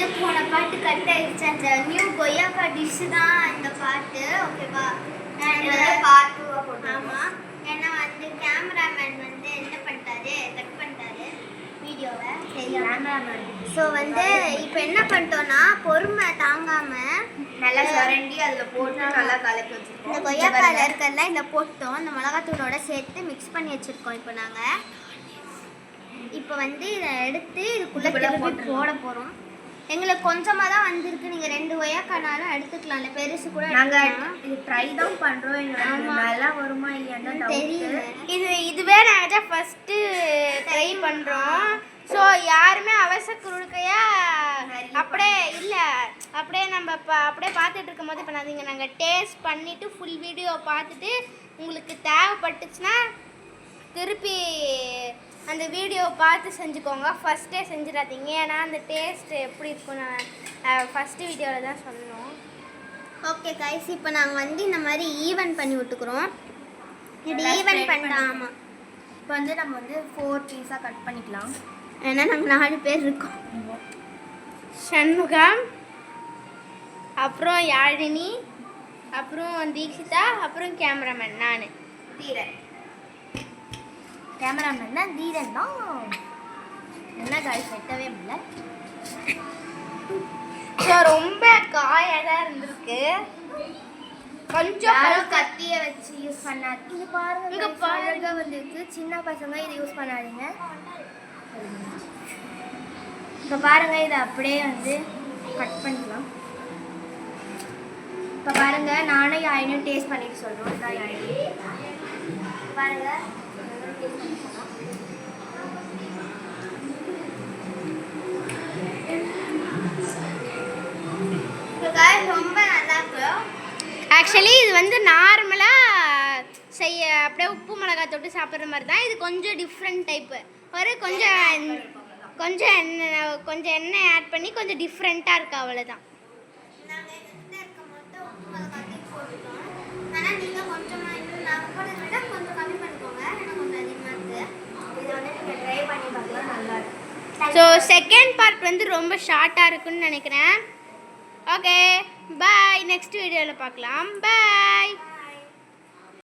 வந்து போன பாட்டு கட் ஆயிடுச்சு. அந்த நியூ கொய்யாக்கா டிஷ் தான் இந்த பாட்டு. ஓகேவா? பார்ட் 2 போட்டோம். ஆமா. ஏன்னா வந்து கேமராமேன் வந்து என்ன பண்ணிட்டாரு, கட் பண்ணிட்டாரு வீடியோவை. கேமராமேன். ஸோ வந்து இப்போ என்ன பண்ணிட்டோம்னா பொறுமை தாங்காம நல்லா சுரண்டி அதில் போட்டு நல்லா கலக்கி வச்சுருக்கோம். இந்த கொய்யாக்காயில் இருக்கிறதுல இதில் போட்டோம். இந்த மிளகாத்தூளோட சேர்த்து மிக்ஸ் பண்ணி வச்சுருக்கோம். இப்போ வந்து இதை எடுத்து இதுக்குள்ளே திருப்பி போட போகிறோம். எங்களுக்கு கொஞ்சமாக தான் வந்திருக்கு. நீங்கள் 2 கொய்யாக்கானாலும் எடுத்துக்கலாம்ல, பெருசு கூட. நாங்கள் இது ட்ரை தான் பண்ணுறோம். நல்லா வருமா இல்லையான்னு தெரியல. இதுவே நாங்கள் ஃபஸ்ட்டு ட்ரை பண்ணுறோம். ஸோ யாருமே அவசர குறுக்கையாக அப்படியே நம்ம அப்படியே பார்த்துட்டு இருக்கும் போது பண்ணாதீங்க. நாங்கள் டேஸ்ட் பண்ணிவிட்டு ஃபுல் வீடியோ பார்த்துட்டு உங்களுக்கு தேவைப்பட்டுச்சுன்னா திருப்பி அந்த வீடியோவை பார்த்து செஞ்சுக்கோங்க. ஃபஸ்ட்டே செஞ்சிடாதீங்க. ஏன்னா அந்த டேஸ்ட் எப்படி இருக்குன்னு ஃபஸ்ட்டு வீடியோவில் தான் சொல்லணும். ஓகே கைஸ், இப்போ நாங்கள் வந்து இந்த மாதிரி ஈவன் பண்ணி விட்டுக்குறோம். இது ஈவன் பண்ணலாம். ஆமாம். இப்போ வந்து நம்ம வந்து 4 பீஸாக கட் பண்ணிக்கலாம். ஏன்னா நாங்கள் 4 பேர் இருக்கோம். சண்முகம், அப்புறம் யாழினி, அப்புறம் தீக்ஷிதா, அப்புறம் கேமராமேன் நான் தீரன். கேமராமேன் தான் தீரன் தான். என்ன காய்ஸ் வெட்டவே முடியல. ரொம்ப காயாக தான் இருந்திருக்கு. கொஞ்சம் கத்தியை வச்சு யூஸ் பண்ணாது. இது பாருங்க, இங்கே பாருங்க வந்துருக்கு. சின்ன பசங்க இதை யூஸ் பண்ணாதீங்க. இப்போ பாருங்க, இதை அப்படியே வந்து கட் பண்ணிக்கலாம். இப்போ பாருங்க, நானும் யாழினியும் டேஸ்ட் பண்ணிட்டு சொல்கிறோம். நான் யாழினி பாருங்க ரொம்ப நல்லா இருக்கும். ஆக்சுவலி இது வந்து நார்மலாக அப்படியே உப்பு மிளகாய் தொட்டு சாப்பிட்ற மாதிரி தான். இது கொஞ்சம் டிஃப்ரெண்ட் டைப்பு. ஒரு கொஞ்சம் எண்ணெய் ஆட் பண்ணி கொஞ்சம் டிஃப்ரெண்ட்டாக இருக்குது, அவ்வளோதான். ஸோ செகண்ட் பார்ட் வந்து ரொம்ப ஷார்ட்டாக இருக்குன்னு நினைக்கிறேன். ஓகே பாய், நெக்ஸ்ட் வீடியோவில் பார்க்கலாம். பாய்.